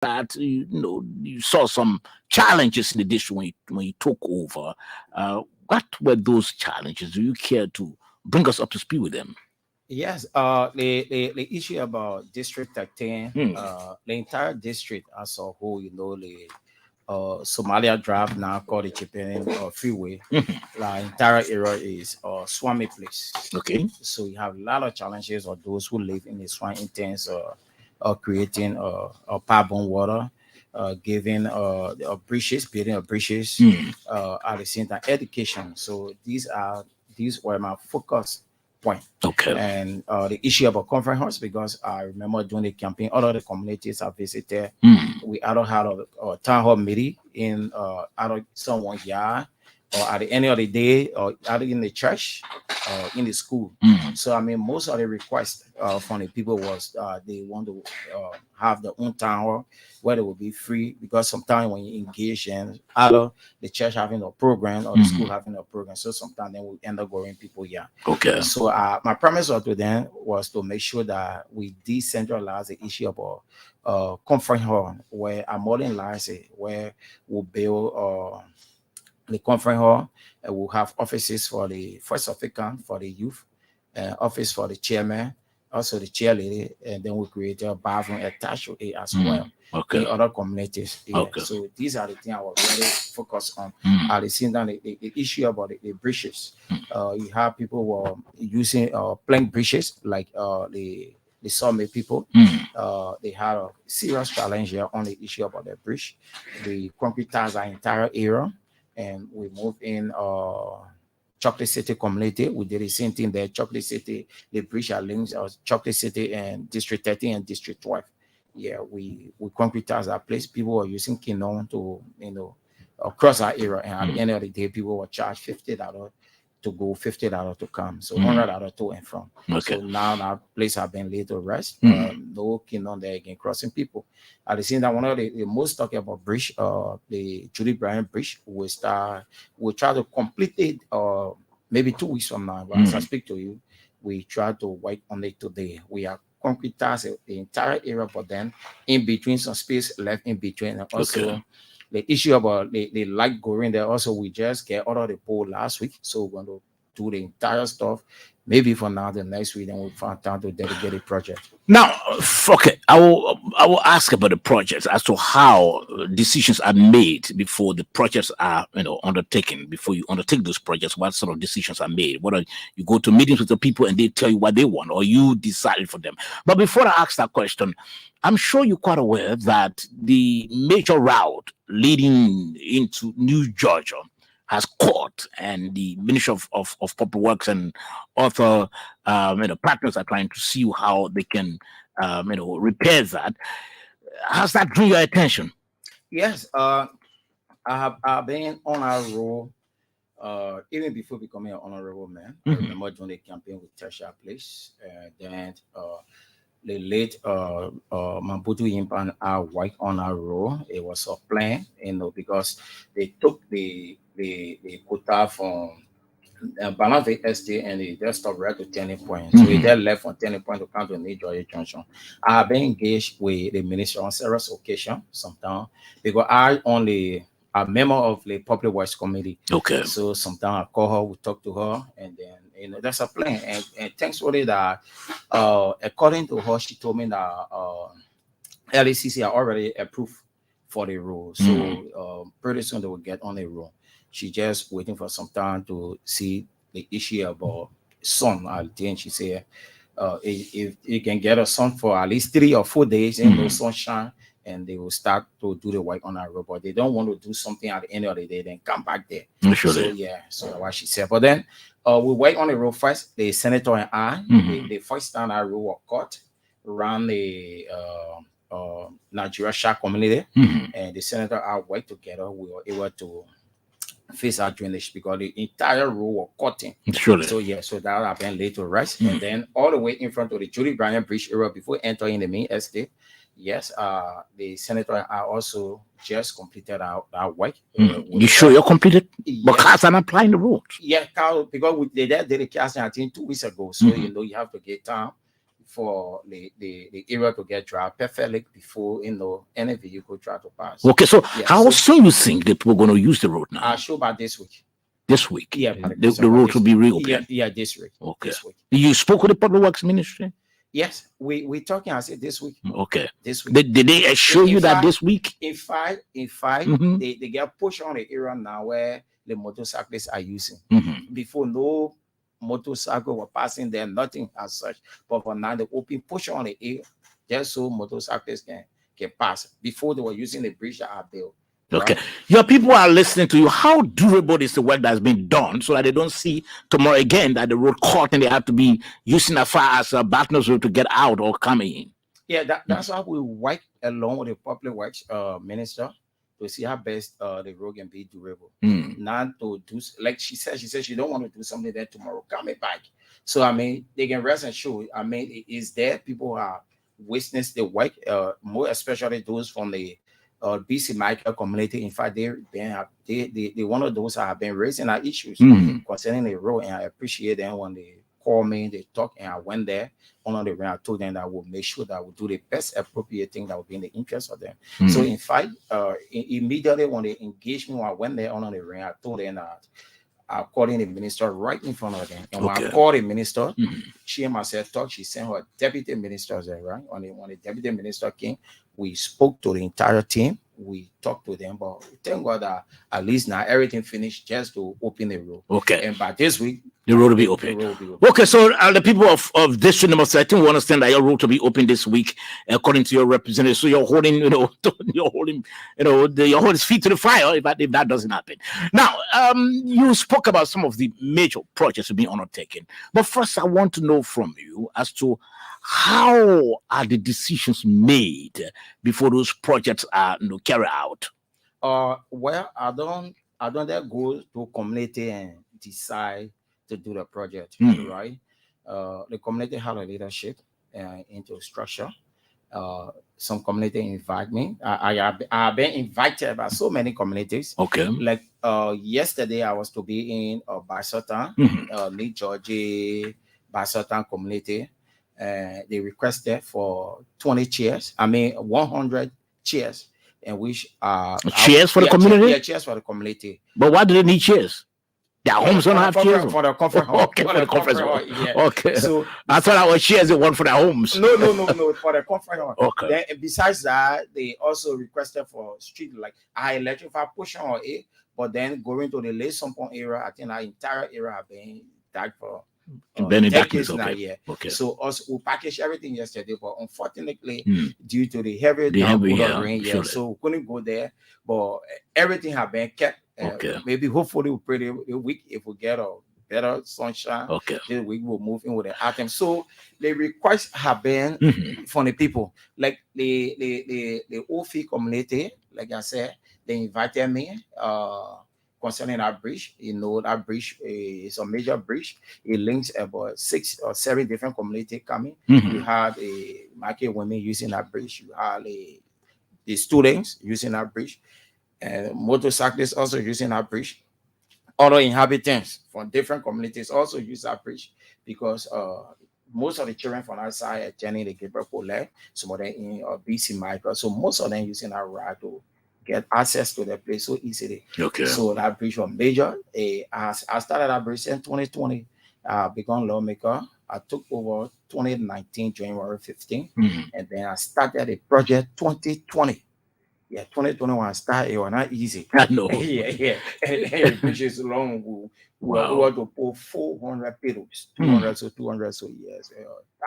that you saw some challenges in the district when you took over. What were those challenges? Do you care to bring us up to speed with them? Yes, the issue about District 13, Hmm. the entire district as a whole, the Somalia Drive now called the Chipping Freeway. Mhm. The entire area is swammy place. Okay. So you have a lot of challenges of those who live in the swamp intense creating carbon water, giving bridges, building of bridges, Hmm. at the same time education. So these were my focus point. Okay. And the issue about conference halls, because I remember during the campaign, all of the communities I visited, Hmm. we either had a town hall meeting in either someone's yard or at the end of the day or either in the church or in the school. Hmm. So I mean, most of the requests from the people was they want to have their own town hall where they will be free, because sometimes when you engage in either the church having a program or the school having a program, so sometimes then we end up going people here. Okay. So my promise to them was to make sure that we decentralize the issue about conference hall, where I modernize it, where we build the conference hall, and we'll have offices for the first African, for the youth, office for the chairman, also the chair lady, and then we create a bathroom attached to it as well Okay. in other communities. Yeah. Okay. So these are the things I was really focused on. Hmm. At the same time, the issue about the bridges. You have people who are using plank bridges, like the Summit people. They had a serious challenge here on the issue about the bridge. We concretize our entire area, and we move in Chocolate City community. We did the same thing there. Chocolate City, the bridge are linked Chocolate City and District 13 and District 12. Yeah, we concretize our place. People were using Kinon to, across our area. And at the end of the day, people were charged $50 to go, $50 to come. So $100 to and from. Okay. So now our place have been laid to rest. No Kinon there again crossing people. At the same time, one of the most talking about bridge, the Julie Bryant Bridge, we try to complete it maybe 2 weeks from now. But as I speak to you, we try to work on it today. We are concretize the entire area, but then in between some space left in between. And also the issue about the light going there, also we just get out of the pole last week. So we're going to do the entire stuff. Maybe for now, the next week, then we'll find time to dedicate a project. Now, okay, I will ask about the projects as to how decisions are made before the projects are undertaken. Before you undertake those projects, what sort of decisions are made? Whether you go to meetings with the people and they tell you what they want, or you decide for them. But before I ask that question, I'm sure you're quite aware that the major route leading into New Georgia has caught, and the Ministry of Public Works and other partners are trying to see how they can repair that. Has that drew your attention? Yes, I've been on a roll even before becoming an honorable man. I remember during the campaign with Tasha Place, then the late Mabutu Yimpan I worked on a roll. It was a plan, because they took the quota from Banave Estate and they just stopped right to Turning Point. So they left from Turning Point to come to New Georgia Junction. I have been engaged with the minister on several occasions sometimes, because I only a member of the Public Works Committee. Okay. So sometimes I call her, we talk to her, and then that's a plan. And thankfully that according to her, she told me that LACC are already approved for the rule. So pretty soon they will get on the rule. She just waiting for some time to see the issue about sun. I think she said if you can get a sun for at least 3 or 4 days and no sunshine, and they will start to do the work on our road. But they don't want to do something at the end of the day, then come back there. Surely. So yeah, so that's what she said. But then we wait on the road first. The senator and I, the first time I road were caught around the Nigeria Shah community, and the senator I worked together. We were able to face our drainage because the entire road was cutting. Surely. So yeah, so that happened late to rest, and then all the way in front of the Julie Bryant Bridge area before entering the main estate. Yes, the senator and I also just completed our work. You sure you're completed? Yes. But cars are not applying the road. Yeah, because we did the casting I think 2 weeks ago. So you have to get time for the area to get dry perfectly before any vehicle try to pass. Okay, so Yeah, how so soon you think that we're going to use the road now? I'll show by this week. This week? Yeah, by The road will be reopened? Yeah, this week. Okay. This week. You spoke with the Public Works Ministry? Yes, we talking. I said this week. Okay. This week. Did they assure you that this week? In fact, they get pushed on the area now where the motorcyclists are using. Before, no motorcycle were passing there, nothing as such. But for now, they open push on the area just so motorcyclists can pass. Before, they were using the bridge that are built. Okay. Right? Your people are listening to you. How durable is the work that's been done so that they don't see tomorrow again that the road caught and they have to be using as far as Batners Road to get out or come in? Yeah, that's why we work along with the Public Works Minister to see how best the road can be durable. Not to do, like she said she don't want to do something there tomorrow, coming back. So, I mean, they can rest assured. I mean, it is there. People are witness the work, more especially those from the BC Michael community. In fact, they one of those have been raising our issues concerning the road, and I appreciate them when they call me, they talk, and I went there. On the way, I told them that I will make sure that I will do the best appropriate thing that will be in the interest of them. So, in fact, immediately when they engaged me, when I went there on the ring, I told them that I'm calling the minister right in front of them. And when I called the minister, she and myself talked. She sent her deputy ministers there, right? When the deputy minister came, we spoke to the entire team. We talked to them, but thank God that at least now everything finished just to open the road. Okay. And by this week, the road will be open. Okay, so the people of district number 13 will understand that your road will be open this week, according to your representative. So you're holding, you're holding his feet to the fire if that doesn't happen. Now, you spoke about some of the major projects being undertaken, but first I want to know from you as to how are the decisions made before those projects are carried out? Well, I don't let go to community and decide to do the project, right? The community had a leadership into structure. Some community invite me. I have been invited by so many communities. Okay. Like yesterday, I was to be in Basatan, New Georgia, Basatan community. They requested for 20 chairs. 100 chairs, and which chairs for the community. Yeah, chairs for the community. But why do they need chairs? Their homes don't have chairs for the conference hall. Okay, for the conference hall. Yeah. Okay. So I thought our chairs they want for their homes. No, for the conference hall. Okay. Then besides that, they also requested for street like I electrify portion or A, but then going to the late Sompon area, I think our entire area have been tagged for. Decades now, yeah. Okay. So also we packaged everything yesterday, but unfortunately, due to the heavy rain, so we couldn't go there. But everything have been kept. Maybe hopefully we'll pray the week if we get a better sunshine. Okay. This week we'll move in with the item. So the requests have been from the people, like the OFI community. Like I said, they invited me. Concerning that bridge, that bridge is a major bridge. It links about 6 or 7 different communities coming. You have a market women using that bridge. You have the students using that bridge, and motorcyclists also using that bridge. Other inhabitants from different communities also use that bridge because most of the children from outside are joining the Gabriel Collect. Some of them in BC Michael. So most of them using that ride to get access to the place so easily. Okay. So that bridge was major. I started that bridge in 2020. I became lawmaker. I took over 2019, January 15. And then I started the project 2020. Yeah, 2021 I started. It was not easy. I know. yeah. And the bridge is long. We were to pull 400 pedals, 200 so yes,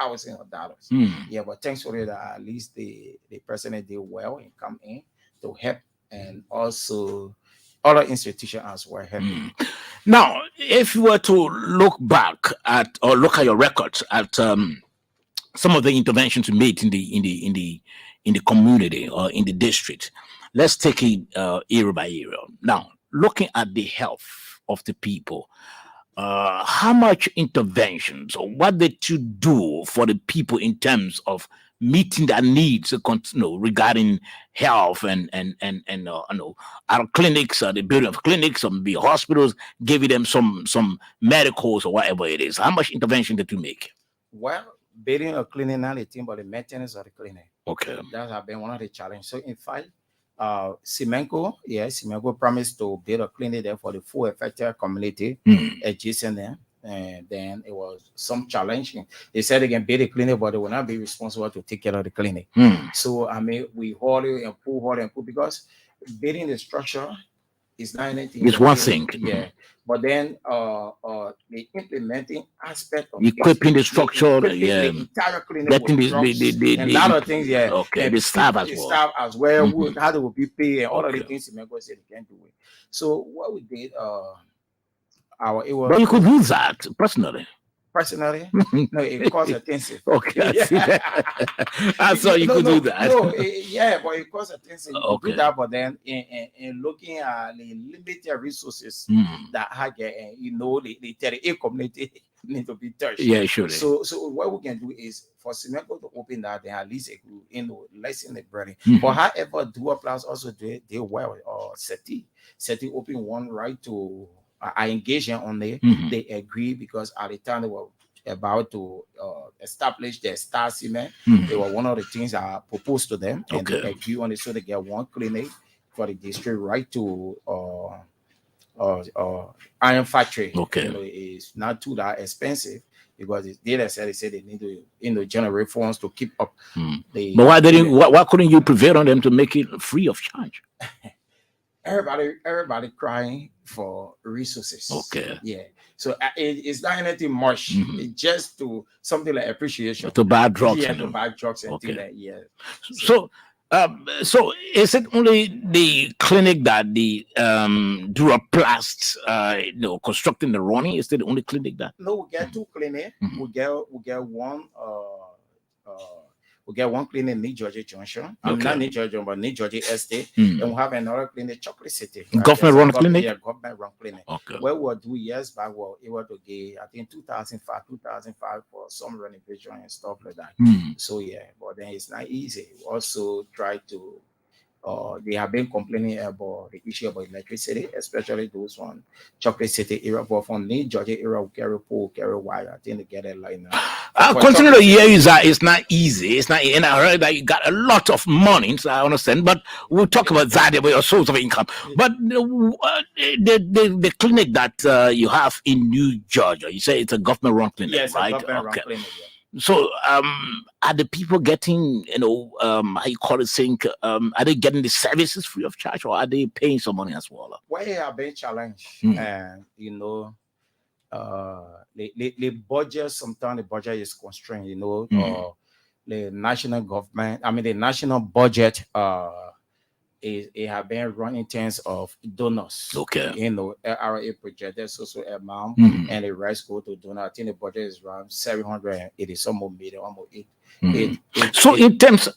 $1,000. Yeah, but thanks for it. At least the president did well and come in to help, and also other institutions as well helping. Now, if you were to look back at or look at your records at some of the interventions made in the community or in the district, let's take it area by area. Now, looking at the health of the people, how much interventions or what did you do for the people in terms of meeting their needs regarding health and our clinics, the building of clinics, or maybe hospitals, giving them some medicals or whatever it is? How much intervention did you make? Well, building a clinic not a thing, but the maintenance of the clinic. Okay. That has been one of the challenges. So in fact, Simenko promised to build a clinic there for the full affected community adjacent there. And then it was some challenge. They said they can build a clinic, but they will not be responsible to take care of the clinic. So I mean, we hold it and pull because building the structure is not anything. It's one thing. Yeah. But then the implementing aspect of equipping the structure, the entire clinic getting with drugs and a lot of things, okay, and the staff as well, how they will be paid and all of the things Simenko said they can't do it. So what we did, but you could do that personally. Personally, no, it costs attention. Okay, I thought you could do that. But it costs attention. You could do that, but then in looking at the limited resources that I get, and the 38 community need to be touched. Yeah, sure. So what we can do is for Simenko to open that, then at least it will lessen the burden. But however, Dual Plus also do well. Or SETI open one right to. I engaged them on there. They agree because at the time they were about to establish their Star Cement. They were one of the things I proposed to them, and they agree on it. So they get one clinic for the district right to iron factory. It's not too that expensive because they said they need to generate funds to keep up. But why couldn't you prevail on them to make it free of charge? Everybody crying for resources. Okay. Yeah. So it's not anything much. It's just to something like appreciation. To buy drugs. Yeah, to buy drugs and things like So is it only the clinic that the Duraplast constructing the running? Is it the only clinic that? No, we get two clinics. We get one we get one clinic in New Georgia Junction. Not New Georgia, but New Georgia Estate. And we have another clinic, Chocolate City. Government-run clinic? Yeah, government-run clinic. Okay. Where we were 2 years back, we were able to get, I think, 2005 for some renovation and stuff like that. So, yeah, but then it's not easy. We also try to, they have been complaining about the issue about electricity, especially those one Chocolate City area. But from New Georgia area, we carry pole, carry wire. I think they get it like now. Continue to hear you that it's not easy. It's not, and I heard that you got a lot of money, so I understand. But we'll talk about that about your source of income. But the clinic that you have in New Georgia, you say it's a government-run clinic, yes, right? A government-run clinic, yeah. So, are the people getting, how you call it, are they getting the services free of charge, or are they paying some money as well? Well, they are being challenged, and the budget. Sometimes the budget is constrained. The national government. I mean, the national budget. It have been run in terms of donors. Okay. LRA projected social amount, and the rest go to donor. I think the budget is around 780 some more million, almost 8. So in terms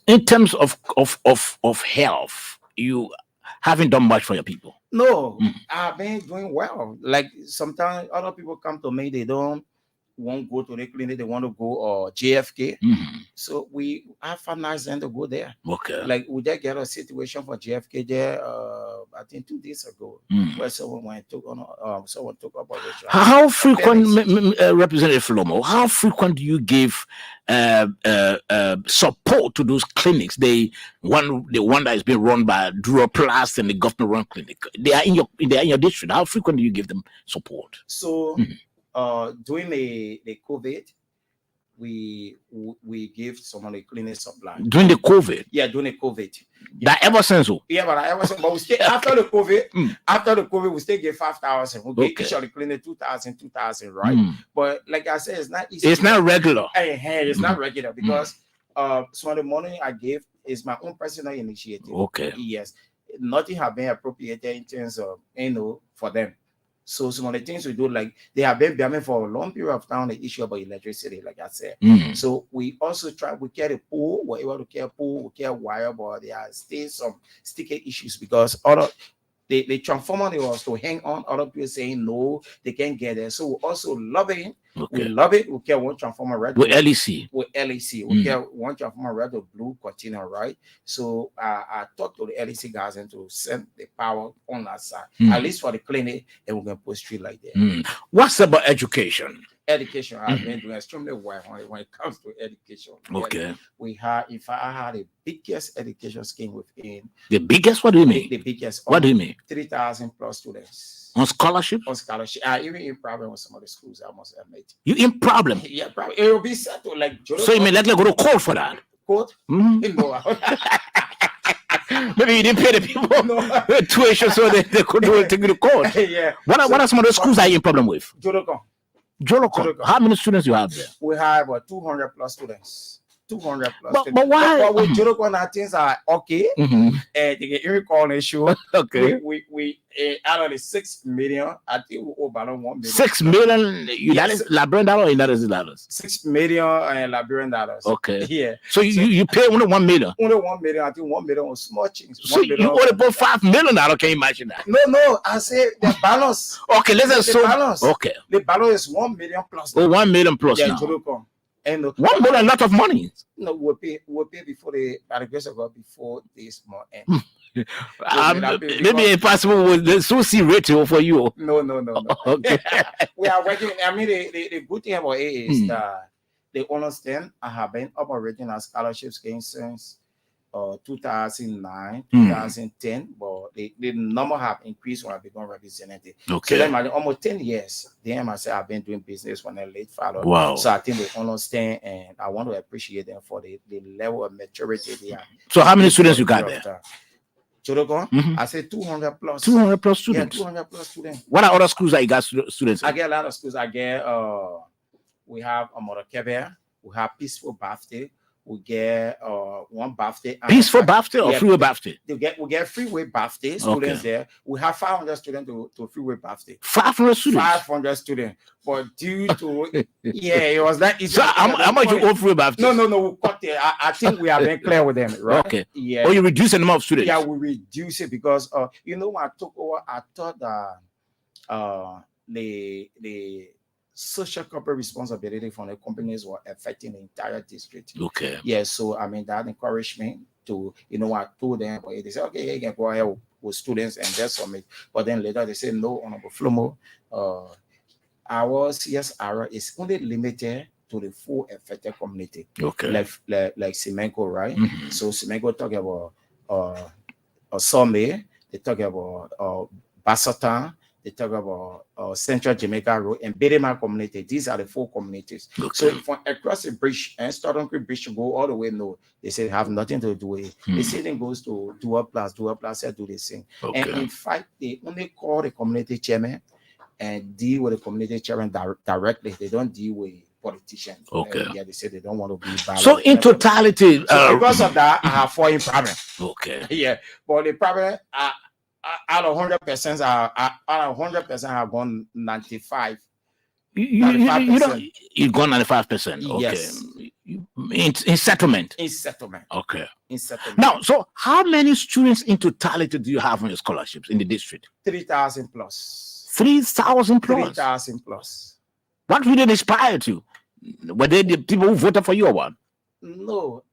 of health, you haven't done much for your people. No, I've been doing well. Like sometimes other people come to me, they don't want to go to the clinic, they want to go JFK. So I finance them to go there. Okay. Like we did get a situation for JFK there, I think 2 days ago, where someone took about the job. How frequent, Representative Flomo, how frequent do you give support to those clinics? The one that is being run by Duraplast and the government-run clinic. They are in your district. How frequent do you give them support? So during the COVID, we give some of the clinic supply. During the COVID? Yeah, during the COVID. That ever since? Yeah, but we still after the COVID, we still give 5,000. We give each of the clinic 2,000, right? But like I said, it's not easy. It's not regular. It's not regular because some of the money I gave is my own personal initiative. Okay. Yes. Nothing have been appropriated in terms of for them. So some of the things we do, like they have been bearing for a long period of time the issue about electricity, like I said. So we also we carry pole, we're able to carry pole, we carry wire, but there are still some sticky issues because the transformer they was to hang on, other people saying no, they can't get there. So we also love it. Okay. We love it. We care one transformer red with LEC. With LEC. We care one transformer red or blue continue, right? So I talked to the LEC guys and to send the power on that side, at least for the clinic, and we're gonna put street like that. What's about education? Education, I've been doing extremely well when it comes to education. Okay. We had, in fact, I had the biggest education scheme within. The biggest? What do you mean? The biggest. What do you mean? 3,000 plus students. On scholarship? On scholarship. Even in problem with some of the schools, I must admit. You in problem? Yeah, probably. It will be settled like. So you may likely go to court for that? Court? Mm-hmm. No. Maybe you didn't pay the people tuition, so they could take you to court. Yeah. What are some of the schools are you in problem with? Jolokon. How many students you have there? We have about 200 plus students. 200 plus. But why? But with Jolokon, things are okay. They get recall issue. Okay. We out of the 6 million, I think we owe about 1 million. 6 million Liberian dollars or United dollars? 6 million Liberian dollars. Okay. Yeah. So you pay only 1 million? Only 1 million. I think 1 million was small change. So you owe about $5 million. Can you imagine that? No. I say the balance. Okay, let's say balance. Okay. The balance is 1 million plus. Oh, 1 million plus now. Jolokon. And 1 million, a lot of money. No, we'll pay before by the grace of God, before this month end. Maybe impossible with the SOC ratio for you. No. Okay. We are working. I mean, the good thing about it is that they understand I have been operating as scholarship scheme since 2009, 2010, but the number have increased when I become representative. Okay. So then almost 10 years, then I say I've been doing business when I late father. Wow. So I think they understand, and I want to appreciate them for the level of maturity they are. So how many students you got there? Jolokon, I say 200 plus. 200 plus students. Yeah, 200 plus students. What are other schools that you got students in? I get a lot of schools. I get we have a Mother Kebe, we have Peaceful Birthday. We get one birthday. Peaceful birthday or freeway birthday? We get freeway birthday students there. We have 500 students to freeway birthday. 500 students? 500 students. But due to, it was like... So how much you owe freeway birthday? No, we cut it. I think we have been clear with them, right? Okay. Yeah. Or you reduce the number of students? Yeah, we reduce it because, when I took over, I thought that the social corporate responsibility from the companies were affecting the entire district. Okay. Yeah, so I mean that encouraged me to, I told them, but they said, okay, you can go ahead with students and that's for me. But then later they said, no, Honorable Flomo, our CSR is only limited to the full affected community. Okay. Like Semenko, right? So Semenko talk about Some, they talk about Basatan, they talk about Central Jamaica Road and Bedema community. These are the 4 communities. Okay. So from across the bridge and Southern Creek Bridge to go all the way north, they say have nothing to do with it. The same goes to Dual Plus said do the same. Okay. And in fact, they only call the community chairman and deal with the community chairman directly. They don't deal with politicians. Okay. Yeah, they say they don't want to be balanced. So in totality, because of that, I have 4 in problem. Okay. Yeah, but the problem out of 100% have gone 95. You've gone 95%. Okay. Yes. In settlement. In settlement. Okay. In settlement. Now, so how many students in totality do you have on your scholarships in the district? 3,000 plus. 3,000 plus. 3,000 plus. What really inspired you? Were they the people who voted for you or what? No.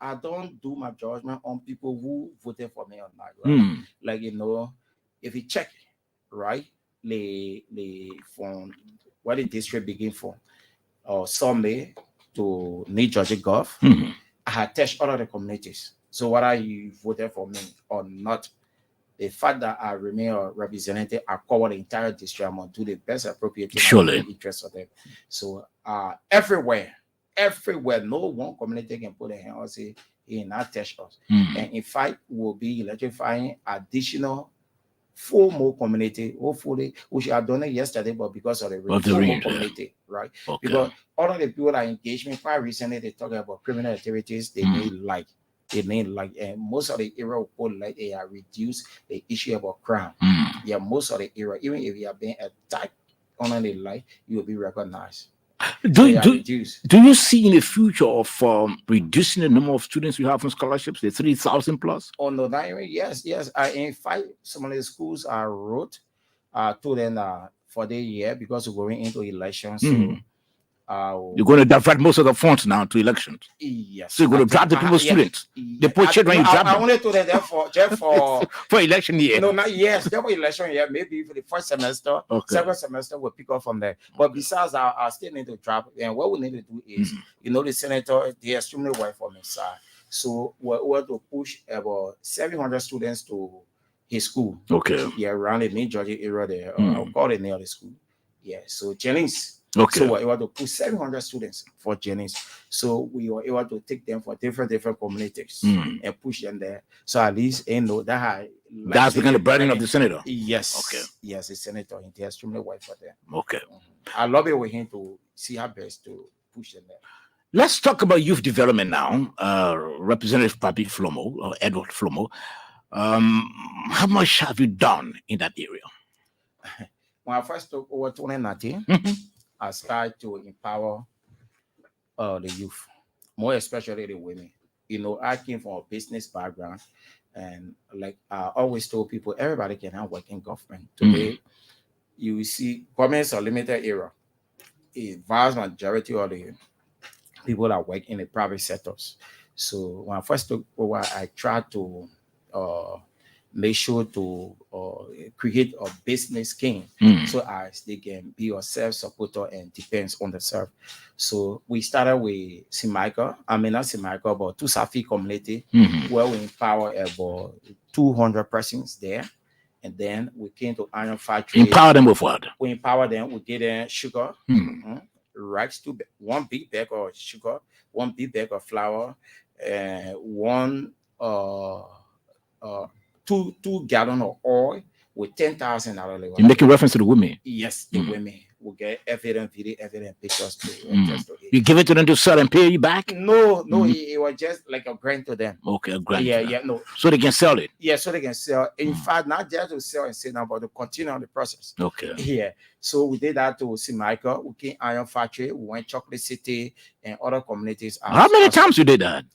I don't do my judgment on people who voted for me or not. Right? Like, if you check, right, from where the district begin from, Sunday to New Jersey Gulf, I had touched all of the communities. So whether you voted for me or not, the fact that I remain a representative, I cover the entire district, I'm going to do the best appropriate interest of them. So everywhere, no one community can put a hand and say, he not touch us. And in fact, we'll be electrifying additional 4 more community, hopefully, which I done it yesterday, but because of the community, right? Okay. Because all of the people that engaged me quite recently, they talk about criminal activities, they may like, and most of the area will like they are reduced the issue about crime. Yeah, most of the area, even if you are being attacked on the life, you will be recognized. Do you see in the future of reducing the number of students you have on scholarships, the 3,000 plus? Oh no, yes. In fact, some of the schools I wrote to them for the year because we're going into elections. So You're going to divert most of the funds now to elections. Yes. So you're going to drop the people's students. The poor children you drop I them. wanted to therefore just for For election year. no, not yes, there for election year, maybe for the first semester, second semester we'll pick up from there. But besides, I still need to drop, and what we need to do is, the senator, they extremely well for me, sir. So we're going to push about 700 students to his school. Okay. Yeah, around the main Georgia area there. I'll call it near the school. Yeah, so Jennings. Okay. So we were able to put 700 students for Jennings. So we were able to take them for different communities and push them there. So at least that's become the burden of the senator. Yes. Okay. Yes, the senator. He's extremely wide for them. Okay. I love it with him to see how best to push them there. Let's talk about youth development now. Representative Papie Flomo, or Edward Flomo. How much have you done in that area? When I first took over 2019, I started to empower the youth, more especially the women. I came from a business background, and like I always told people, everybody can have work in government. Today, you will see government's a limited era. A vast majority of the people that work in the private sectors. So when I first took over, I tried to make sure to create a business scheme so as they can be a self-supporter and depends on themselves. So we started with not Simica, but two Safi community where we empower about 200 persons there. And then we came to iron factory. Empower them with what? We empower them. We give them sugar, rice, one big bag of sugar, one big bag of flour, and one two gallon of oil with $10,000. You're making reference to the women. Yes, the women will get evident video, evident pictures to you give it to them to sell and pay you back? No, it was just like a grant to them. Okay, a grant. No. So they can sell it. Yeah, so they can sell. In fact, not just to sell and sell now, but to continue on the process. Okay. Yeah. So we did that to Simica. We came Iron Factory. We went Chocolate City and other communities. How many times you did that?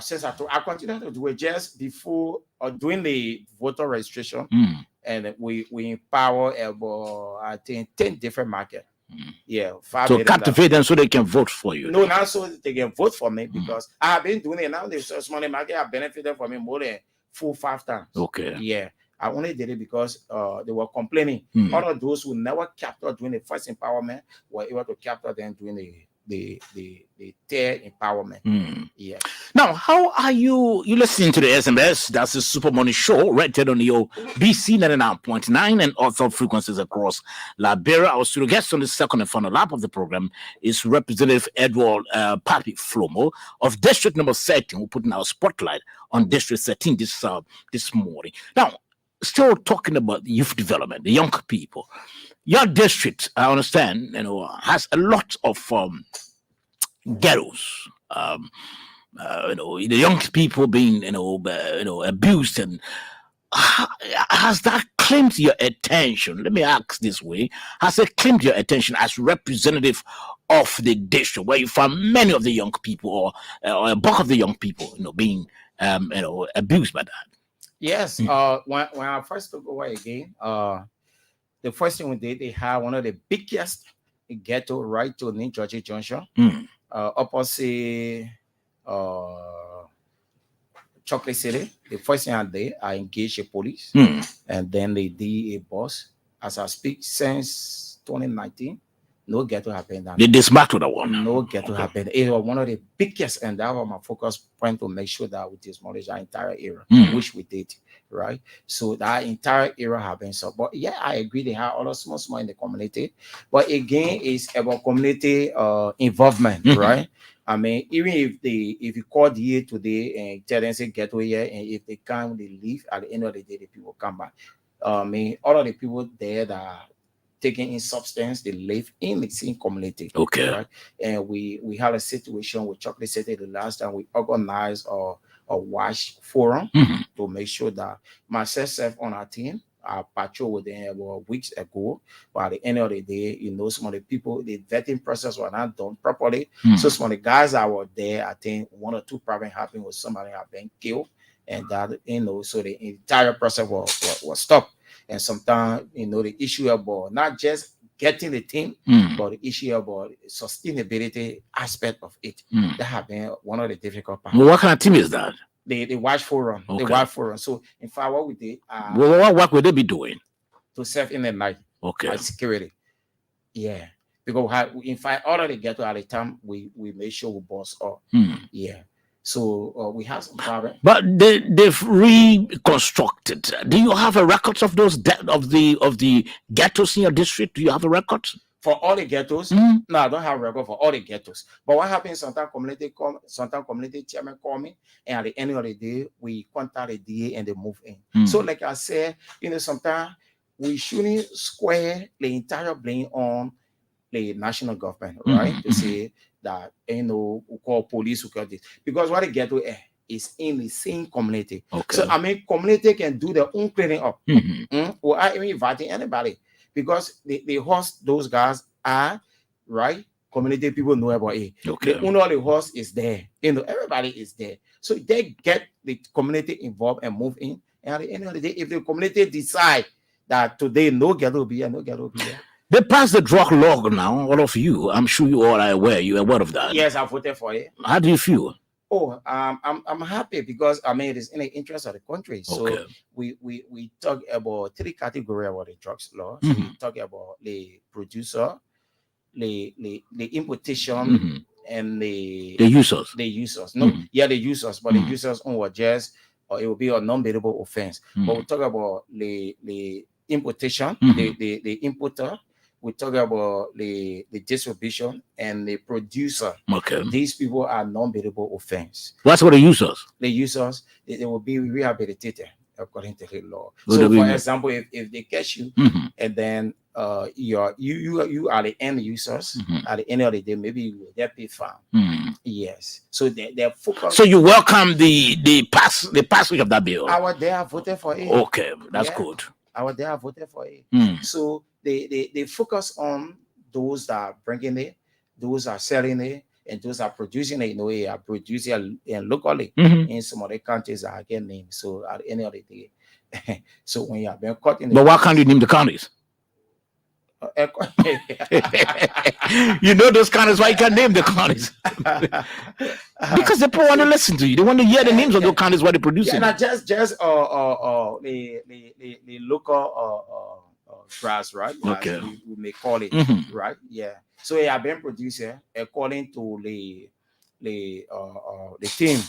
Since I continued to do it just before doing the voter registration, and we empower about I think 10 different markets. Yeah, 5 so captivate them so they can vote for you. No, not so they can vote for me because I have been doing it now. The small market have benefited from me more than 4-5 times. Okay. Yeah, I only did it because they were complaining. All of those who never captured during the first empowerment were able to capture them during the third empowerment. Yeah. Now, how are you listening to the SMS? That's the Super Money Show, rated on your BC 99.9 and other frequencies across Liberia. Our studio guest on the second and final lap of the program is Representative Edward Papie Flomo of District Number 13. We're putting our spotlight on District 13 this morning. Now, still talking about youth development, the young people. Your district, I understand, has a lot of ghettos. The young people being, abused, and has that claimed your attention? Let me ask this way: has it claimed your attention as representative of the district, where you find many of the young people, or a bulk of the young people, being, abused by that? Yes. When I first took over again, the first thing we did, they had one of the biggest ghetto right to New Georgia Junction, opposite Chocolate City. The first thing I did, I engaged the police, and then they did a bus. As I speak, since 2019, no ghetto happened. They dismantled that one. No ghetto happened. It was one of the biggest, and that was my focus point to make sure that we demolish our entire area, which we did. Right, so that entire era happened. So, but yeah, I agree. They have all small in the community, but again, it's about community involvement, right? I mean, even if you call DA today and tell them say get away here, and if they come, they leave. At the end of the day, the people come back. I mean, all of the people there that are taking in substance, they live in the same community. Okay, right? And we had a situation with Chocolate City the last time we organized a wash forum to make sure that myself on our team, I patrol with them about weeks ago. But at the end of the day, some of the people, the vetting process was not done properly. So some of the guys that were there, I think 1 or 2 problems happened with somebody have been killed, and that so the entire process was stopped. And sometimes the issue about not just getting the team, but the issue about sustainability aspect of it, that have been one of the difficult parts. What kind of team is that? The watch for run. Okay. The watch for run. So in fact, what we did, what work would they be doing? To serve in the night. Okay. As security. Yeah. Because in fact, all of the ghetto at the time, we made sure we boss up. Yeah. So we have some problem. But they've reconstructed. Do you have a record of those of the ghettos in your district? Do you have a record? For all the ghettos? No, I don't have a record for all the ghettos. But what happens, sometimes community chairman call me, and at the end of the day, we contact the DA and they move in. So like I said, sometimes we shouldn't square the entire blame on the national government, right? To say that, we call police, we call this. Because what the ghetto is in the same community. Okay. So, community can do their own cleaning up. Without even inviting anybody. Because the host, those guys are, right? Community people know about it. Okay. The owner of the host is there. Everybody is there. So they get the community involved and move in. And at the end of the day, if the community decide that today no ghetto will be here, no ghetto will be here. They passed the drug law now, all of you. I'm sure you all are aware. You're aware of that. Yes, I voted for it. How do you feel? Oh, I'm happy because it is in the interest of the country. So we talk about 3 categories about the drugs law. So we talk about the producer, the importation, and the users. The users. No, the users, but the users were just, or it will be a non-bailable offense. But we talk about the importation, the importer. We talk about the distribution and the producer. Okay. These people are non-bailable offense. What's what the users? The users, they will be rehabilitated according to the law. So, for example, if they catch you and then you are the end users, at the end of the day, maybe you will get paid fine. Yes. So they're focused. So you welcome the passage of that bill. Our day I voted for it. Okay, that's good. Our day I voted for it. So they focus on those that are bringing it, those are selling it, and those are producing it. Are producing it locally in some other countries that I get named. So at the end of the day, so when you have been caught in the, but why can't you name the counties? You know those counties, why you can't name the counties? Because the people want to listen to you. They want to hear the names of those counties while they're producing. Yeah, just the local grass, right? Okay. We may call it, right? Yeah. So it have been produced according to the team,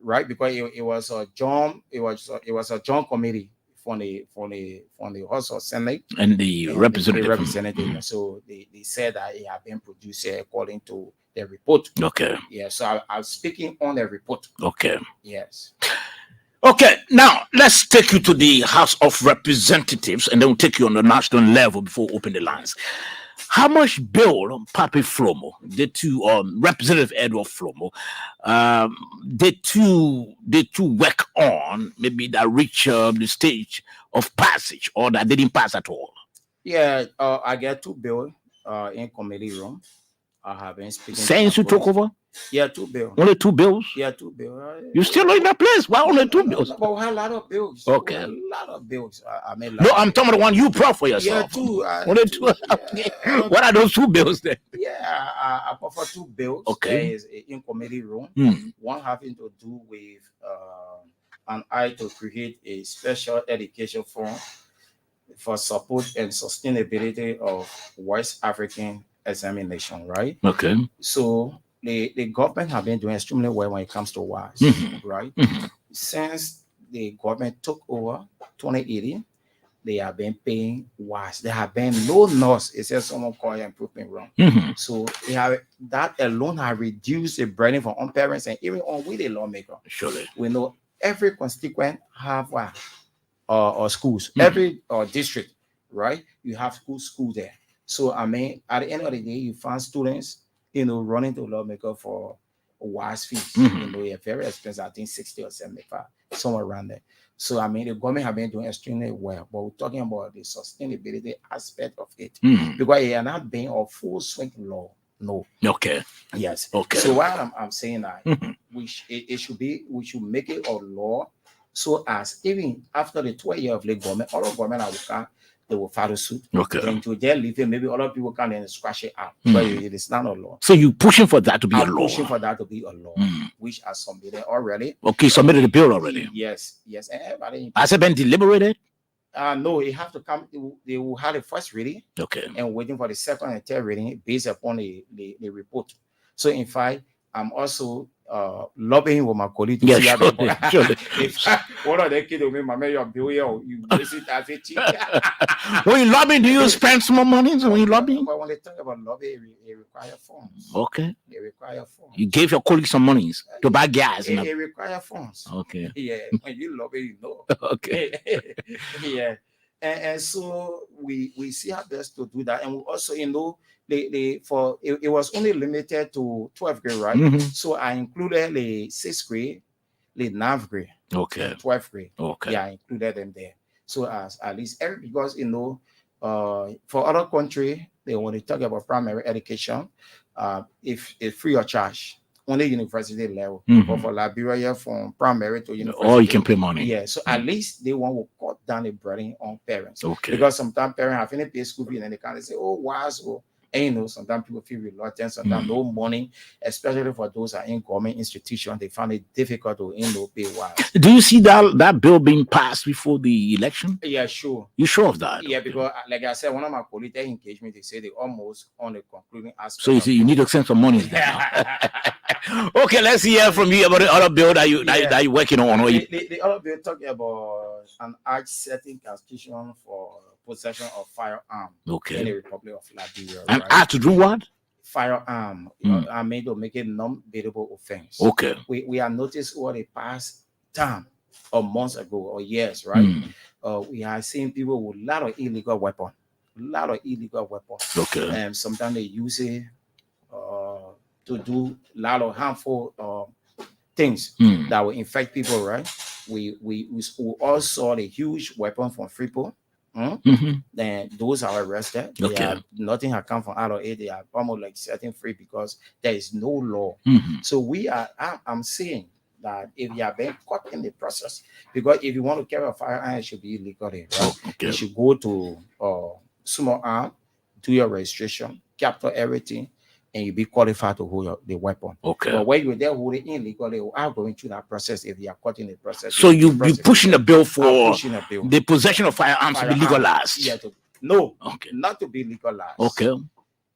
right? Because it was a joint committee from the House of Senate and the representative. So they said that it had been produced according to the report. Okay. Yeah. So I'm speaking on the report. Okay. Yes. Okay, now let's take you to the House of Representatives, and then we'll take you on the national level before we open the lines. How much bill Papie Flomo, the two Representative Edward Flomo, they two work on, maybe that reach the stage of passage, or that they didn't pass at all? Yeah, I get 2 bills in committee room. I have been speaking. Since you took over? Yeah, 2 bills. Only 2 bills? Yeah, 2 bills. You're still in that place. Why only 2 bills? But we have a lot of bills. Okay. A lot of bills. No, I'm talking about the one you brought for yourself. Yeah, 2. Only 2. What are those 2 bills then? Yeah, I prefer 2 bills. Okay. There is in committee room. One having to do with an eye to create a special education fund for support and sustainability of West African examination, right? Okay. So the government have been doing extremely well when it comes to WAS, right? Since the government took over 2018, they have been paying WAS. There have been no loss. It says someone call it improvement wrong. So they have, that alone has reduced the burden for on parents and even on with the lawmaker. Surely. We know every constituent have or schools, every district, right? You have school there. So at the end of the day, you find students, running to lawmaker for WAS fees. They're very expensive. I think 60 or 75, somewhere around there. So the government have been doing extremely well. But we're talking about the sustainability aspect of it, because it are not being a full swing law. No. Okay. Yes. Okay. So why I'm saying that we should make it a law, so as even after the 12 years of the government, all of government are they will follow suit. Okay. Then to their leave it, maybe other people can then scratch it out. But it is not a law. So you pushing for that to be a law? Pushing for that to be a law, which I submitted already. Okay, submitted the bill already. Yes. And everybody. Has it been deliberated? No, it have to come. They will have the first reading. Okay. And waiting for the second and third reading based upon the report. So in fact, I'm also lobbying with my colleague to see surely. If one of the kids will make my mayor bill here, you visit as a teacher. When you lobby, do you spend some more money when you lobby? But when they talk about lobby, it requires funds. Okay. It requires funds. You gave your colleague some money to buy gas. It requires funds. Okay. Yeah. When you lobby, you know. Okay. Yeah. And so we see our best to do that. And we also, it was only limited to 12th grade, right? So I included the 6th grade, the 9th grade, okay, 12th grade. Okay. Yeah, I included them there. So as at least because for other country, they want to talk about primary education, if it's free of charge. Only university level, but for Liberia, from primary to university, or you can pay money. Yeah, so at least they want to cut down the burden on parents. Okay. Because sometimes parents have any pay school fee and they can't say, "Oh, why so?" And sometimes people feel reluctant, sometimes no money, especially for those that are in government institutions, they find it difficult to pay wise. Do you see that bill being passed before the election? Yeah, sure. You sure of that? Yeah, because like I said, one of my colleagues engaged me, they say they almost on the concluding aspect. So you see, you need to send some money. Okay, let's hear from you about the other bill that you're working on. The other bill talking about an act setting constitution for possession of firearm in the Republic of Liberia. An act to do what? Firearm. I mean to make it non-bailable offense. Okay. We have noticed over the past time or months ago or years, right? We are seeing people with a lot of illegal weapons. Okay. And sometimes they use it to do a lot of harmful things that will infect people, right? We all saw the huge weapon from Freeport. Then those are arrested. Nothing has come from out of it. They are almost like setting free because there is no law. So I'm saying that if you are being caught in the process, because if you want to carry a firearm, it should be illegal, right? You should go to small arm, do your registration, capture everything, and you be qualified to hold the weapon. Okay. But when you're there holding illegally, you are going through that process if you are caught in the process. So you pushing a bill for the possession of firearms to be legalized? Yeah, not to be legalized. Okay.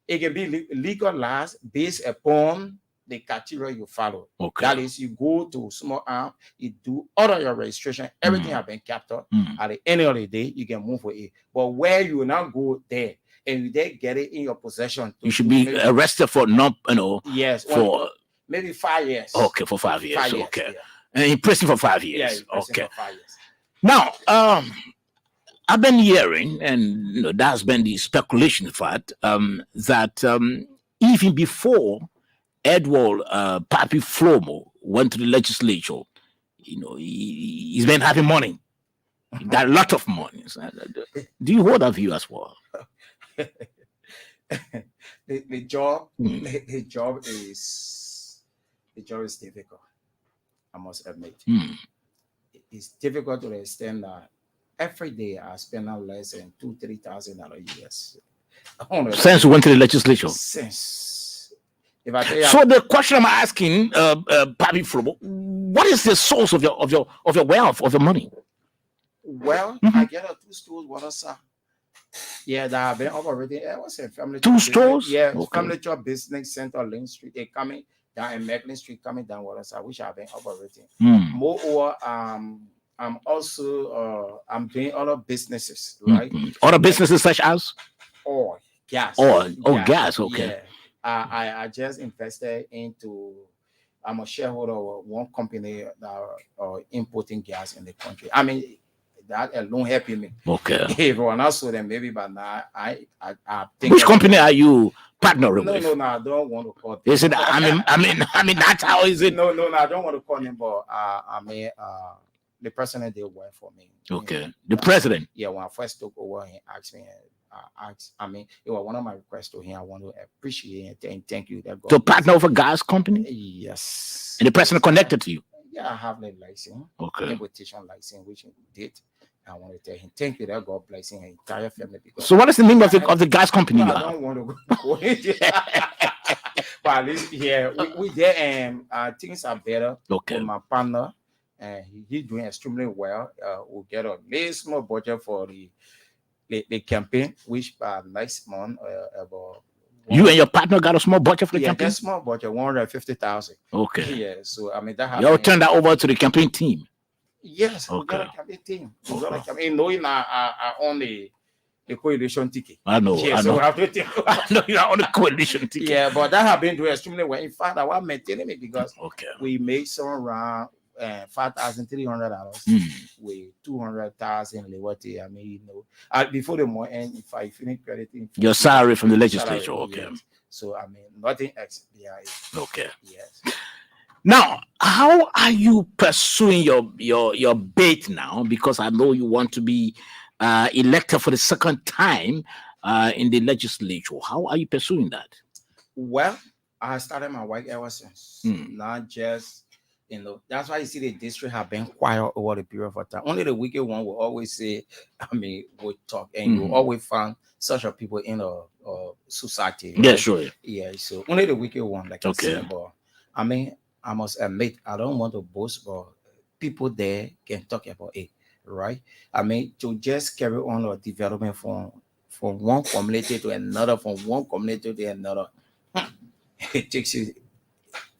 It can be legalized based upon the criteria you follow. Okay. That is, you go to small arm, you do all of your registration, everything has been captured. At the end of the day, you can move for it. But where you will not go there, and you then get it in your possession. You should be arrested for yes, for maybe 5 years. Okay, for 5 years. 5 years, okay. And in prison for 5 years. Yeah, okay. For 5 years. Now, I've been hearing, and that's been the speculation fact, that even before Edward Papie Flomo went to the legislature, he's been having money. He got a lot of money. Do you hold that view as well? the job is difficult. I must admit, it's difficult to the extent that every day I spend out less than $2,000-3,000 years. Since you went to the legislature. Since, if I tell you, so the question I'm asking, Papie Flomo, what is the source of your wealth, of your money? Well, I get a 2 stores water, sir. Yeah, that have been operating. It was a family 2 stores? Yeah, Family Church Business Center, Link Street. They coming down in Macklin Street, coming down water, sir, which have been operating. Moreover, I'm also I'm doing other businesses, right? Other businesses such as oil, gas. Gas. Okay. Yeah. I just invested into. I'm a shareholder of one company that are importing gas in the country. I mean, that alone helping me. Okay. If one else so then maybe, but now I think. Which company are you partnering with? No, I don't want to call. Is it? I mean, that's how is it? No, I don't want to call him, but I mean, the president did work for me. Okay. The president. Yeah, when I first took over, he asked me. I mean, it was one of my requests to him. I want to appreciate it and thank you. To partner with a gas company? Yes. And the president connected to you? Yeah, I have the license. Okay. Invitation license, which he did. I want to tell him thank you. That God bless him and entire family. Because So what is the name of the gas company you I have? don't want to go into but at least we there and things are better Okay. with my partner, and he's doing extremely well. We'll get a little small budget for the campaign, which next month about you and your partner got a small budget for the campaign? That's small budget, 150,000. Okay. Yeah, so I mean that You'll turn that over to the campaign team. Yes, we Okay. got a campaign team. We got a campaign, knowing I own the coalition ticket. I know. Yeah, I so know. we have to take I know you're on the coalition ticket. Yeah, but that have been doing extremely well. In fact, I was maintaining it because Okay. we made some around $5,300 with 200,000 liberty. I mean, before the month end, if I finish crediting your salary from the legislature, okay. Yes. So I mean, nothing else. Yeah. Okay. Yes. Now, how are you pursuing your bid now? Because I know you want to be elected for the second time in the legislature. How are you pursuing that? Well, I started my work ever since. Not just, that's why you see the district have been quiet over the period of time. Only the wicked one will always say, will talk, and you always find such a people in a society. Right? Yeah, sure. Yeah, so only the wicked one, like I said, but I mean, I must admit, I don't want to boast, but people there can talk about it, right? I mean, to just carry on a development from one community to another, from one community to another, it takes you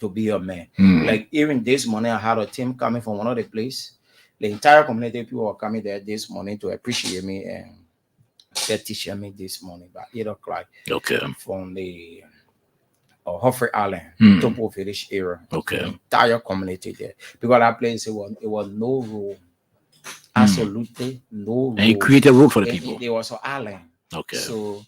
to be a man. Like even this morning, I had a team coming from one of the place. The entire community people were coming there this morning to appreciate me and petition me this morning by 8 o'clock. Okay. From the Huffrey Island, Topo Village area. Okay. The entire community there. Because that place, it was no road. Absolutely no road. And you created a road for the people. There was an island. Okay. So,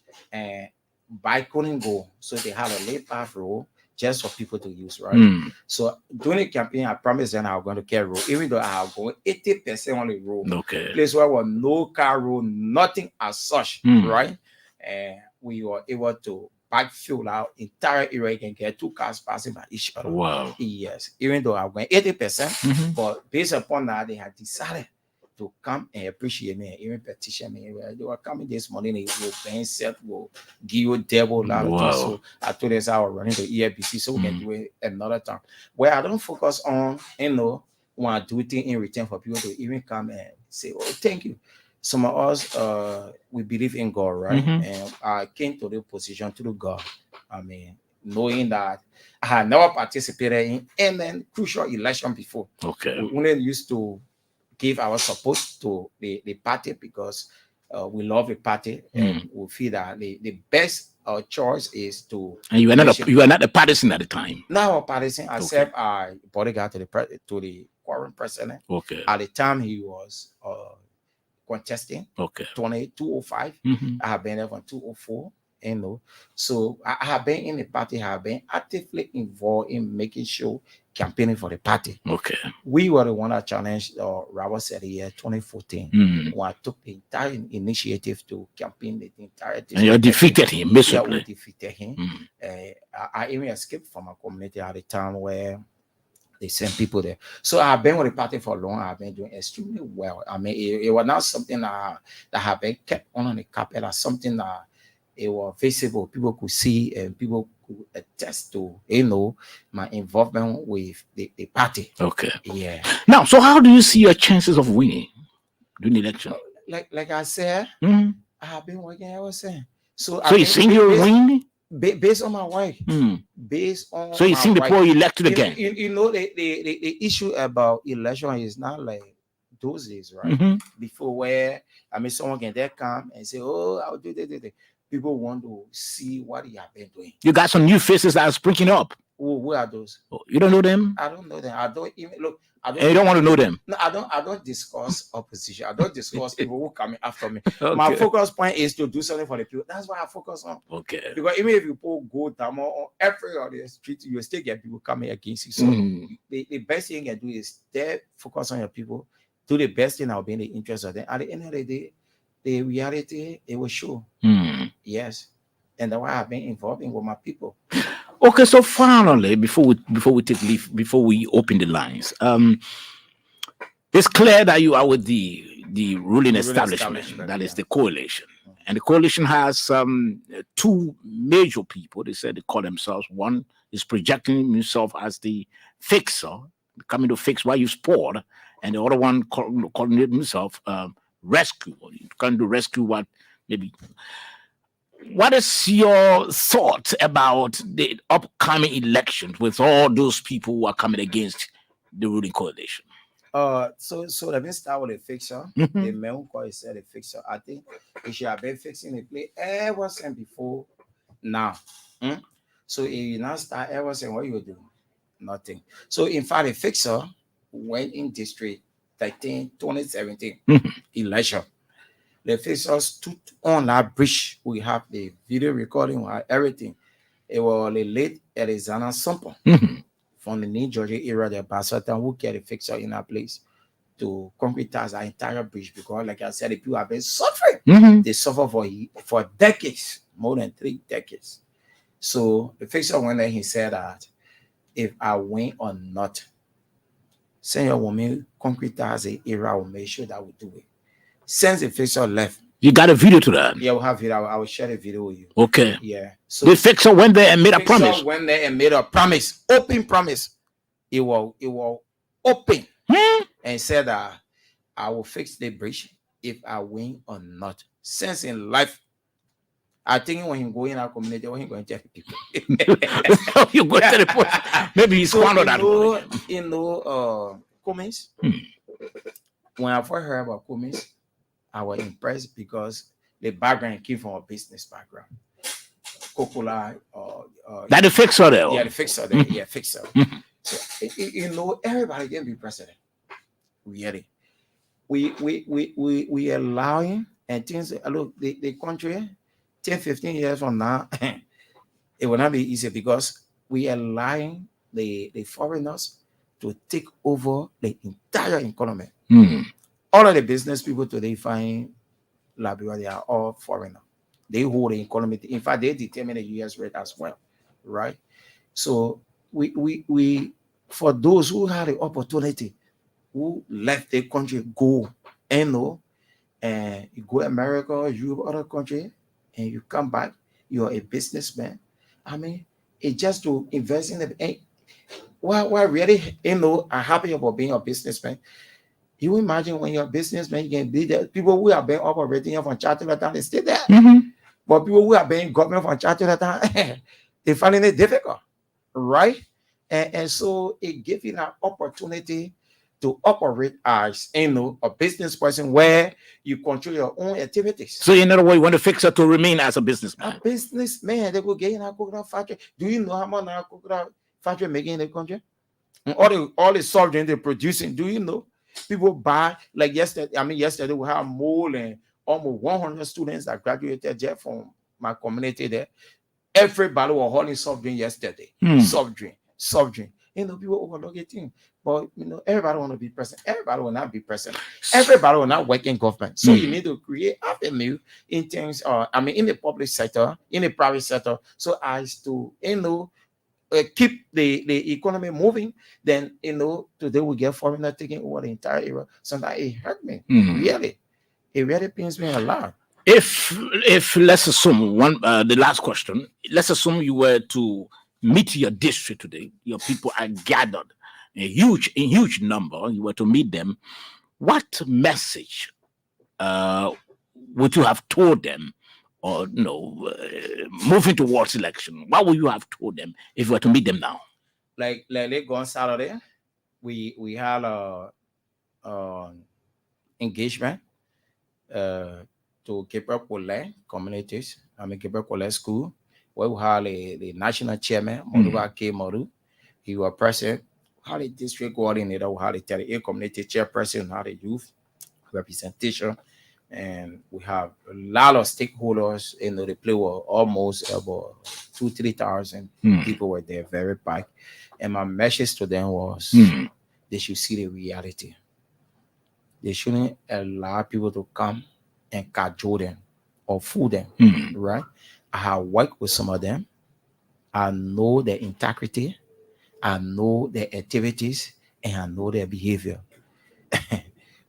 bike couldn't go. So they had a late path road just for people to use, right? So during the campaign, I promised them I was going to carry road, even though I was going 80% on the road. Okay. Place where there was no car road, nothing as such, right? And we were able to backfill out entire area. You can get 2 cars passing by each other. Wow. Yes. Even though I went 80%, but based upon that, they had decided to come and appreciate me and even petition me. They were coming this morning, they will bang set, will give you devil a lot of things. So I told us I was running the EFBC, so we can do it another time. Where I don't focus on, when I do things in return for people to even come and say, oh, thank you. Some of us, we believe in God, right? And I came to the position to the God. I mean, knowing that I had never participated in any crucial election before. Okay. We only used to give our support to the party because we love the party and we feel that the best choice is to. And you were not a partisan at the time. Not a partisan, except I bodyguard to the current president. Okay. At the time he was contesting. Okay. 205. I have been there from 204. So I have been in the party. I have been actively involved in making sure campaigning for the party. Okay. We were the one that challenged Robert said year 2014. When I took the entire initiative to campaign the entire district. And you defeated him, basically. Yeah, we defeated him. I even escaped from a community at the time where they send people there. So I've been with the party for long. I've been doing extremely well. I mean, it was not something that have been kept on the carpet, or something that it was visible. People could see and people could attest to, my involvement with the party. Okay. Yeah. Now, so how do you see your chances of winning during the election? Like I said, I have been working ever since. So you think you'll win? Based on my work. Based on so you think the poor elected again? The issue about election is not like those days, right? Before where someone can there come and say, oh, I'll do that. People want to see what he have been doing. You got some new faces that are springing up. Who are those? Oh, you don't know them? I don't know them. I don't even look. And you don't want to know them? No, I don't discuss opposition. I don't discuss people who coming after me. Okay. My focus point is to do something for the people. That's why I focus on. Okay. Because even if you go down on every other street, you still get people coming against you. So the best thing you can do is focus on your people. Do the best thing that will be in the interest of them. At the end of the day, the reality, it will show. Yes. And that's why I've been involving with my people. Okay, so finally, before we take leave, before we open the lines, it's clear that you are with the the ruling The ruling establishment, establishment, that is yeah. the coalition. And the coalition has two major people. They said they call themselves, one is projecting himself as the fixer, coming to fix what you spoiled, and the other one calling himself rescue. You can do rescue what maybe. What is your thought about the upcoming elections with all those people who are coming against the ruling coalition? So let me start with the fixer. Mhm. The man who call himself the fixer. I think he should have been fixing the play ever since before now. Hmm? So if you now start ever since, what you will do? Nothing. So in fact, the fixer went in district 13, 2017 Mhm. election. The fixer stood on that bridge. We have the video recording, we have everything. It was the late Alexander Sample Mhm. from the New Georgia area, the ambassador who carried the fixer in that place to concretize our entire bridge, because, like I said, the people have been suffering. Mhm. They suffer for decades, more than 3 decades. So the fixer went there, he said that if I win or not, send your woman concretize the area, will make sure that we do it. Since the fixer left, You got a video to that? yeah, we'll have it. I will share the video with you. Okay. Yeah. So The fixer went there and made a fixer promise. went there and made a promise, open promise. It was open, and said that I will fix the bridge if I win or not. Since in life, I think when he go in our community, when he going to tell people. You go to the point. Maybe he So squandered that money. Cummins. When I first heard about Cummins, I was impressed because the background came from a business background. Coca-Cola, That the fixer there. yeah, the fixer there, yeah, fixer. So, everybody can be president. Really, we allowing, and things. Look, the country 10, 15 years from now, it will not be easy because we allowing the foreigners to take over the entire economy. All of the business people today find Liberia, they are all foreigner. They hold the economy. In fact, they determine the US rate as well, right? So we for those who had the opportunity, who left the country, go and and you go America, Europe, other country, and you come back, you're a businessman. I mean, it's just to invest in the. Why really, are happy about being a businessman. You imagine when you're a businessman, you can be there. People who are being operating here from charter time, they stay there. But people who are being government from charter time, they finding it difficult, right? And so it gives you an opportunity to operate as a business person where you control your own activities. So in other words, you want the fixer to remain as a businessman. A businessman, they go get in a coconut factory. Do you know how much a coconut factory making in the country? And all the soft drink they're producing, do you know? People buy, like yesterday we had more than almost 100 students that graduated just from my community there. Everybody was holding soft drink yesterday. Soft drink. People overlook it. But everybody want to be president. Everybody will not be president. Everybody will not work in government. So you need to create avenue in things, in the public sector, in the private sector, so as to keep the economy moving. Then today we get foreigner taking over the entire area. Sometimes it hurt me. Really, it really pains me a lot. If let's assume the last question, let's assume you were to meet your district today, your people are gathered in huge number, you were to meet them, what message would you have told them, or moving towards election, what would you have told them if you were to meet them now? Like go on Saturday, we had a engagement to Quebec communities. Quebec school, where we had the national chairman, Moduba K. Modu. He was present. Had a district coordinator, we had a 38 community chairperson, had a youth representation, and we have a lot of stakeholders. The play were almost about 2,000-3,000 people were there, very packed. And my message to them was they should see the reality. They shouldn't allow people to come and cajole them or fool them, right? I have worked with some of them. I know their integrity, I know their activities, and I know their behavior.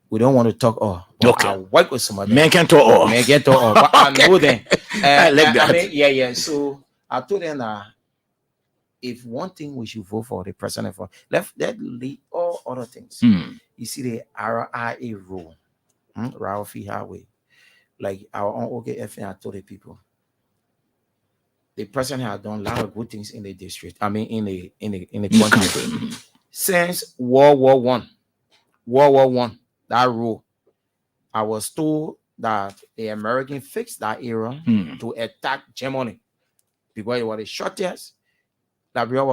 we don't want to talk all. Okay. I work with some of them. Men can talk all. Men can talk all. But Okay. I know them. I like that. I mean, yeah. So I told them that if one thing we should vote for the president for, let leave all other things. You see the RIA rule, Ralphie Highway, like our own OKF, I told the people. The president has done a lot of good things in the district. I mean, in the country. Since World War I, that rule, I was told that the American fixed that era to attack Germany because it was the shortest. Liberia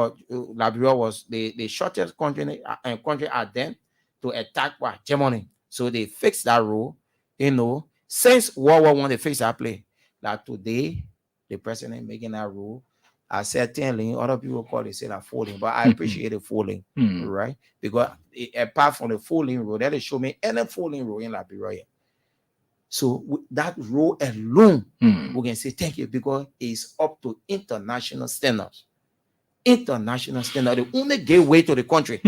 was the shortest country at then to attack Germany. So they fixed that rule. Since World War I, they fixed that play. That today, the president making that rule. I said certainly other people call it say that folding, but I appreciate the folding, right? Because apart from the folding rule, that show me any folding rule in Liberia. So that rule alone, we can say thank you because it's up to international standards. International standard, the only gateway to the country.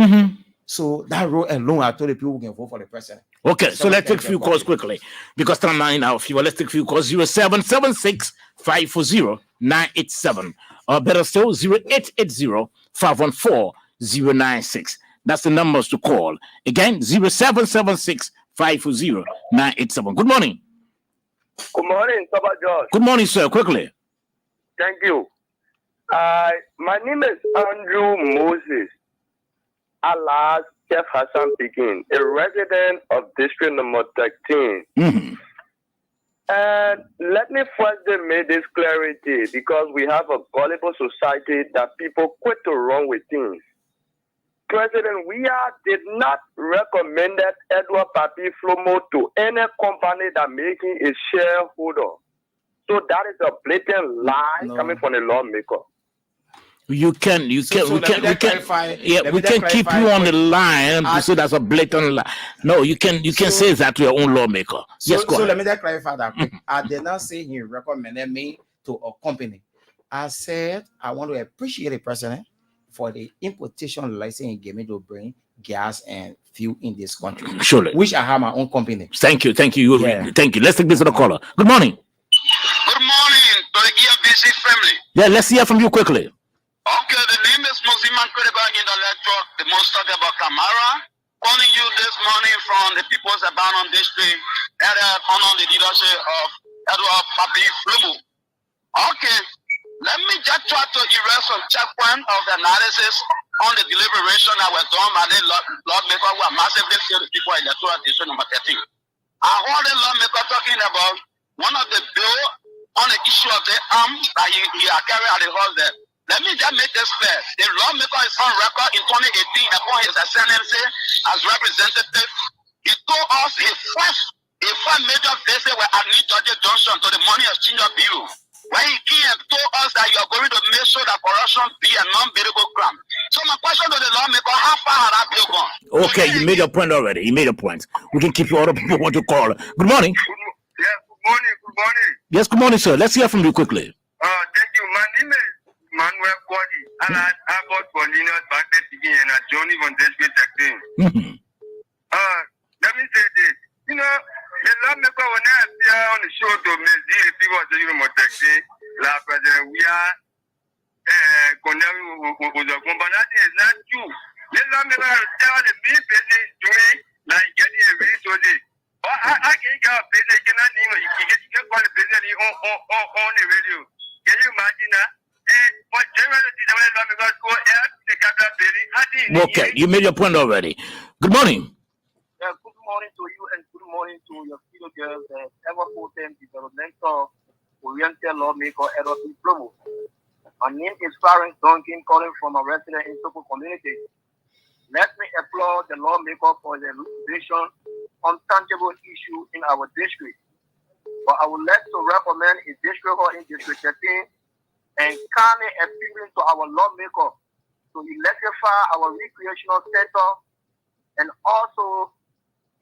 So that rule alone, I told the people who can vote for the president. Okay, so let's take a few calls quickly because time now in our few. Let's take a few calls. 0776-540-987. Or better still, 0880-514-096. That's the numbers to call. Again, 0776-540-987. Good morning. Good morning, Papa George. Good morning, sir. Quickly. Thank you. My name is Andrew Moses, alias Chef Hassan Pekin, a resident of District number 13. And let me first make this clarity because we have a gullible society that people quit to run with things. President did not recommend Edward Papie Flomo to any company that making a shareholder. So that is a blatant lie coming from the lawmaker. We can keep you on the line to say that's a blatant lie. No, you can say that to your own lawmaker. Yes, go ahead. Let me just clarify that. I did not say he recommended me to a company. I said I want to appreciate the president for the importation license he gave me to bring gas and fuel in this country. Surely. Which I have my own company. Thank you. Thank you. Let's take this to the caller. Good morning. Good morning to the EFBC family. Yeah, let's hear from you quickly. Okay, the name is Moziman Kredebag in the lecture, the most talk about Camara. Calling you this morning from the People's Abandoned District, under the leadership of Edward Papie Flomo. Okay, let me just try to erase some checkpoint of the analysis on the deliberation that was done by the lawmaker who are massively killed the people in electoral district number 13. I heard the lawmaker talking about one of the bill on the issue of the arms that he carried out the horse there. Let me just make this clear. The lawmaker is on record in 2018 upon his ascendancy as representative. He told us his first major visit were at New Georgia Junction to the money exchange bureau, where he came and told us that you are going to make sure that corruption be a non-bearable crime. So my question to the lawmaker, how far had that bill gone? Okay, you made your point already. You made a point. We can keep you other people want to call. Good morning. Good morning. Yes, good morning, sir. Let's hear from you quickly. Thank you. My name is Manuel Kwadi, and I bought for Linus back at the beginning, and I Johnny von District 13. Let me say this. The lawmaker will not appear on the show to mislead the people of the University. La President, we are condemning with the company. That is not true. The lawmaker will tell the main business doing like getting a real today. I can't get a business, you can call the business on the radio. Can you imagine that? Okay, you made your point already. Good morning. Yeah, good morning to you and good morning to your fellow girls and ever-potent developmental oriented lawmaker Edward Flomo. My name is Clarence Duncan, calling from a resident in Soko community. Let me applaud the lawmaker for the elucidation on tangible issue in our district. But I would like to recommend a district hall in District 13 and kindly appealing to our lawmaker to electrify our recreational center and also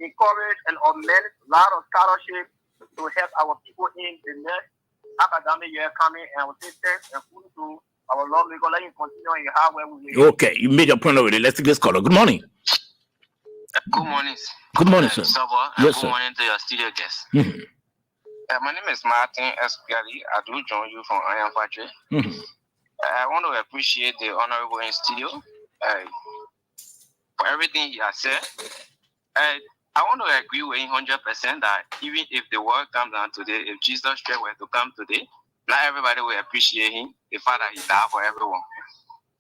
encourage and amend a lot of scholarships to help our people in the next academic year coming. And I will say thanks and kudos to our lawmaker. Let him continue in how well we will. Okay, you made your point already. Let's take this caller. Good morning. Good morning. Good morning, sir. Sorbor, Yes, good sir. morning to your studio guests. Mhm. My name is Martin Escali. I do join you from Iron Factory. Mhm. I want to appreciate the honorable in studio for everything he has said. I want to agree with him 100% that even if the world comes down today, if Jesus Christ were to come today, not everybody will appreciate him, the fact that he died for everyone.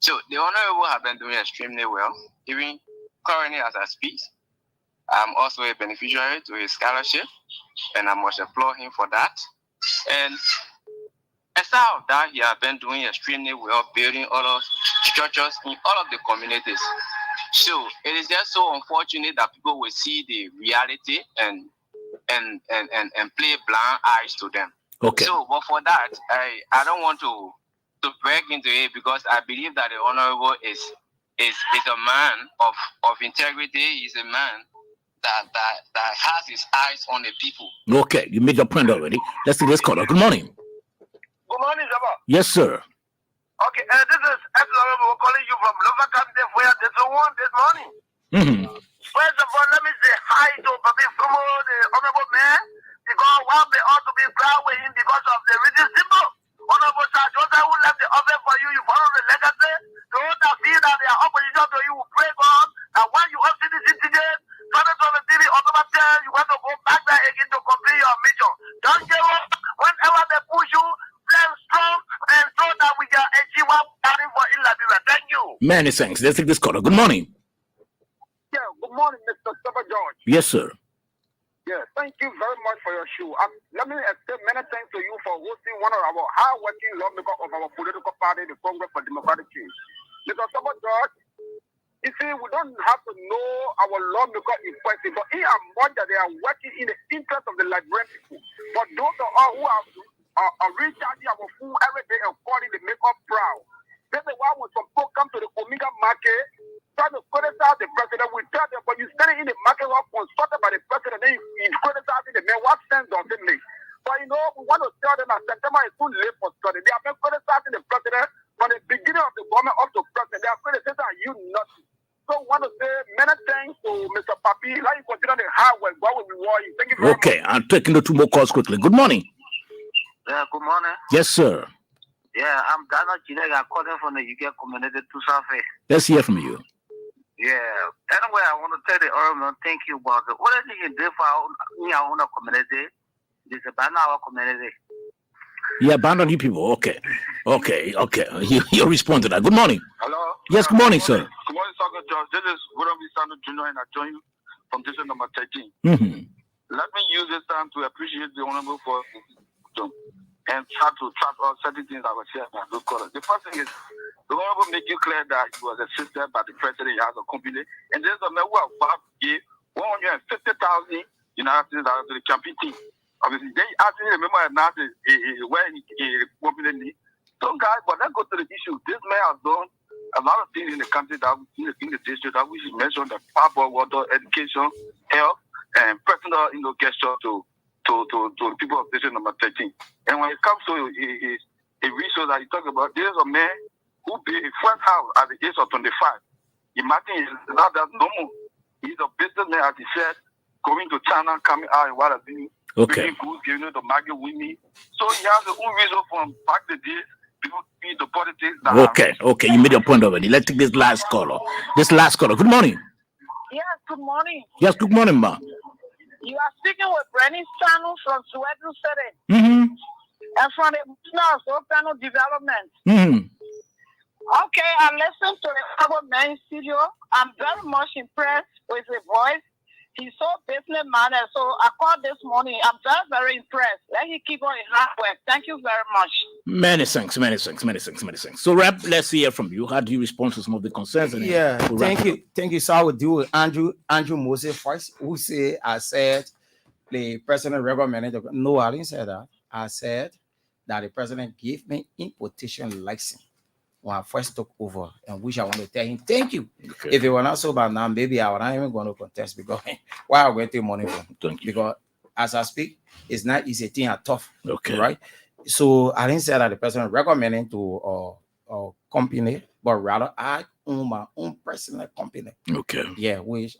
So the honorable have been doing extremely well, even currently as I speak. I'm also a beneficiary to his scholarship, and I must applaud him for that. And aside of that, he has been doing extremely well, building all of structures in all of the communities. So it is just so unfortunate that people will see the reality and play blind eyes to them. Okay. So, but for that, I don't want to break into it because I believe that the honorable is a man of integrity. He's a man that has his eyes on the people. Okay, you made your point already. Let's take this caller. Good morning. Good morning, Jabba. Yes, sir. Okay, this is We're calling you from Lover Camp where there's one this morning. Mm-hmm. First of all, let me say hi to Papie Flomo, the honorable man, because one may ought to be proud with him because of the reason simple. Honorable Sir Joseph who left the office for you, you follow the legacy. Those that feel that they are opposition to you will pray God. And when you also see this today, 2023, October 10, you want to go back there again to complete your mission. Don't give up. Whenever they push you, stand strong and so that we can achieve what we're planning for in Liberia. Thank you. Many thanks. Let's take this caller. Good morning. Yeah, good morning, Mr. Sorbor George. Yes, sir. Yeah, thank you very much for your show. Let me extend many thanks to you for hosting one of our hard-working lawmakers of our political party, the Congress for Democratic Change. Mr. Sorbor George, you see, we don't have to know our lawmaker in question, but in as much that they are working in the interest of the Liberian people. For those of us who are recharging our food every day and calling the make us proud. This is why when some people come to the Omega market, try to criticize the president, we tell them, but you standing in the market was consulted by the president, then you criticizing the man. What sense does it make? But you know, we want to tell them that September is too late for study. They have been criticizing the president from the beginning of the government up to present. They are criticizing you nothing. So we want to say many thanks to Mr. Papie. Like you consider the hard work, God will reward you. Thank you very much. Okay, I'm taking the 2 more calls quickly. Good morning. Yeah, good morning. Yes, sir. Yeah, I'm Dana Chinega calling from the UK community to Safi. Let's hear from you. Yeah. Anyway, I want to tell the Orman, thank you, but the only thing you do for our own community is abandon our community. You abandon you people. Okay. You respond to that. Good morning. Hello? Yes, good morning, sir. Good morning, Sir George. This is William Sandro Jr. and I join you from district number 13. Mm-hmm. Let me use this time to appreciate the honorable for and try to track all certain things I was sharing by those callers. The first thing is the honorable make you clear that he was assisted by the president, he has a company, and there's a man who have gave 150,000 United States dollars to the campaign team. Obviously, they actually remember now where he company. So guys, but let's go to the issue. This man has done a lot of things in the country that in the district that we should mention: the power, water, education, health, and personal gesture to the people of district number 13. And when it comes to a resource that you talk about, there's a man who built a first house at the age of 25. Imagine it's not that normal. He's a businessman, as he said, going to China, coming out and what have you. Okay. Goods, giving it to market with me. So he has his own reason from back the days. People need the politics. Okay. You made your point already. Let's take this last caller. Good morning. Yes, good morning. Yes, good morning, ma. You are speaking with Brenny Stanu from Soweto City. Mm-hmm. And from the Open Development. Mm-hmm. Okay, I listened to the government studio. I'm very much impressed with his voice. He's so business minded. So I called this morning. I'm very, very impressed. Let him keep on his hard work. Thank you very much. Many thanks. So, Rep, let's hear from you. How do you respond to some of the concerns? Yeah, thank you. So I would do with Andrew Moses first, who I said the president recommended. No, I didn't say that. I said that the president gave me importation license when I first took over, and which I want to tell him thank you. Okay. If it were not so bad now, maybe I would not even going to contest because why I went to money for? Thank you. Because as I speak, it's not easy thing at tough. Okay. Right. So I didn't say that the president recommending to a company, but rather I own my own personal company. Okay. Yeah, which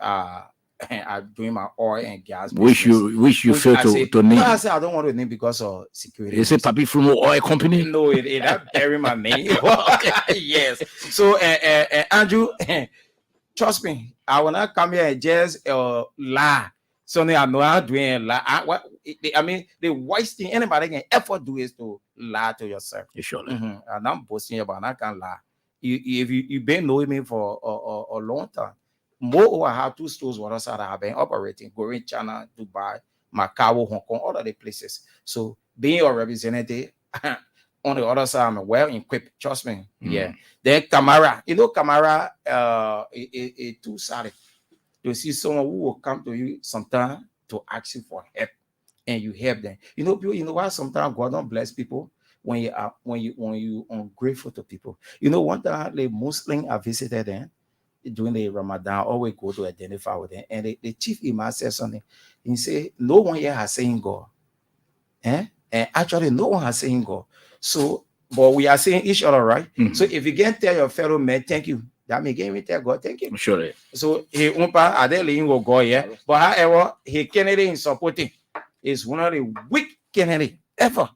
I'm doing my oil and gas Which business. you fail to name. I say I don't want to name because of security. Is it Papie Flomo Oil Company? No, it not bury my name. Yes. So Andrew, trust me, I will not come here and just lie. So I know I'm doing lie. I mean, the worst thing anybody can ever do is to lie to yourself. Surely. And I'm boasting about, I can't lie. If you've been knowing me for a long time, more I have 2 stores what else I have been operating, going China, Dubai, Macau, Hong Kong, all of the places. So being a representative on the other side, I'm well equipped. Trust me. Yeah. Then Camara, Camara, is two-sided. You see someone who will come to you sometime to ask you for help, and you help them. People, why sometimes God don't bless people when you ungrateful to people. One time the Muslim I visited them during the Ramadan, always go to identify with them. And the chief imam said something. He said, no one here has seen God. And actually, no one has seen God. So, but we are saying each other, right? So if you can tell your fellow man, thank you, that may give me tell God, thank you. Surely. So he are they letting go, yeah. But however, he Kennedy in supporting is one of the weak Kennedy ever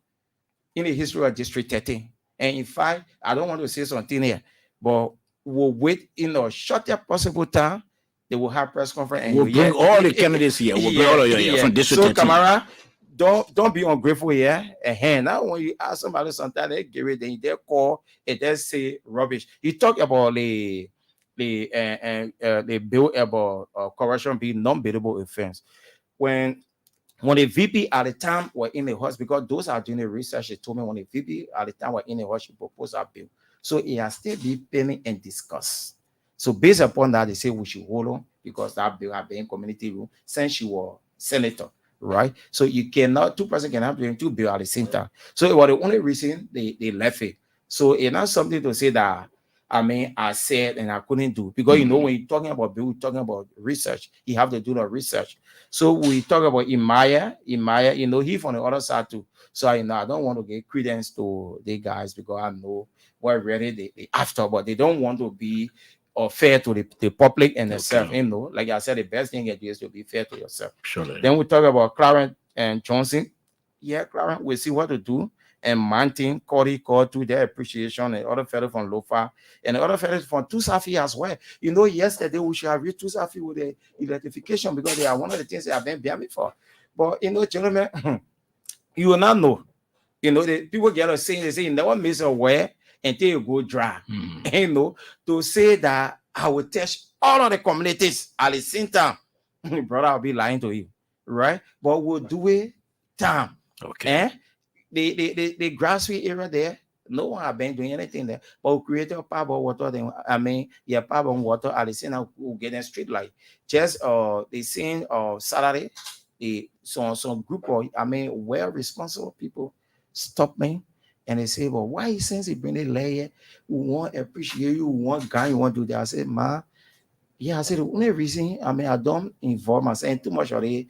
in the history of District 13. And in fact, I don't want to say something here, but we'll wait in the shortest possible time. They will have press conference. And we'll bring all the candidates here. We'll bring all of you here from District 13. So, Camara, don't be ungrateful here. And now when you ask somebody sometimes they give it, then they call and they say rubbish. You talk about the bill about corruption being non-bailable offense. When the VP at the time were in the hospital, because those are doing the research, they told me when the VP at the time were in the hospital, proposed that bill. So it has still been pending and discussed. So based upon that, they say we should hold on because that bill has been in community rule since she was senator, right? So you cannot, 2 persons cannot be doing 2 bills at the same time. So it was the only reason they left it. So it's not something to say that I said and I couldn't do, because when you're talking about bill, we're talking about research. You have to do the research. So we talk about Imaya, he from the other side too. So I don't want to give credence to the guys because I know what really they after, but they don't want to be fair to the public and themselves. Like I said, the best thing you do is to be fair to yourself. Surely. Then we talk about Clarence and Johnson. Yeah, Clarence, we'll see what to do. And Martin, Corey, called to their appreciation, and other fellow from Lofa, and the other fellows from Tusafi as well. Yesterday we should have reached Tusafi with the electrification because they are one of the things they have been behind me for. But gentlemen, you will not know. The people get us saying, they say you never miss a wear until you go dry. To say that I will touch all of the communities at the same time, brother, I'll be lying to you, right? But we'll do it time. Okay. The grassroots area there, no one have been doing anything there. But we created a pipe of water. Pipe of water at the same time we'll get a street light. Just they saying Saturday, some group of well responsible people stop me and they say, well, why since he bring the layer, we want to appreciate you, we want guy, you want to do that. I said, I said the only reason I don't involve myself in too much of the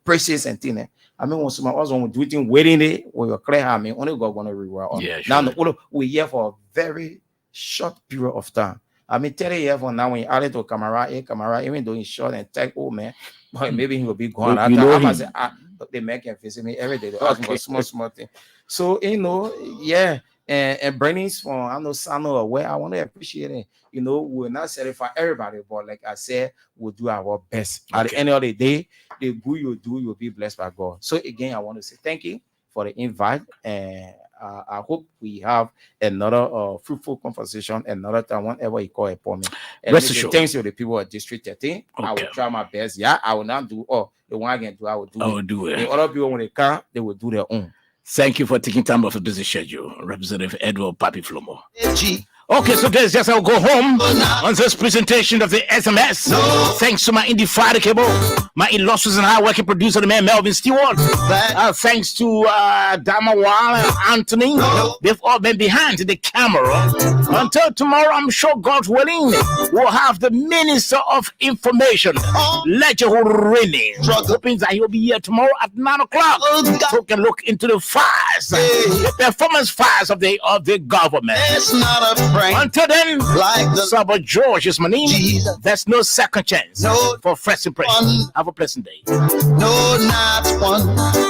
precious and thing. When someone else want to do it waiting there, we will clear. Only God gonna reward. Yeah, sure. Now we're here for a very short period of time. 30 years from now, when you add it to Camara, even though he's short and tight, man, but maybe he will be gone. They make him visit me every day. They ask me for small thing. So and Brennan's from Sano, where I want to appreciate it. We're not satisfy everybody, but like I said, we'll do our best. At the end of the day, the good you do, you'll be blessed by God. So again, I want to say thank you for the invite, and I hope we have another fruitful conversation another time whenever you call upon me. And thanks to the people at District 13. I will try my best. Yeah, I will not do the one I can do. I will do it. The other people when they come, they will do their own. Thank you for taking time off a busy schedule, Representative Edward Papie Flomo. Okay, so guys, just I'll go home on this presentation of the SMS. Thanks to my indefatigable, my illustrious and hard-working producer, the man Melvin Stewart. Thanks to Damawal and Anthony. They've all been behind the camera. Until tomorrow, I'm sure, God willing, we'll have the Minister of Information, Ledger Rennie. Hoping that he'll be here tomorrow at 9 o'clock. So we can look into the fight files, the performance files of the government. It's not a prank. Until then, Like the Sorbor George is my name. Jesus. There's no second chance No for fresh impression. one. Have a pleasant day. No, not one.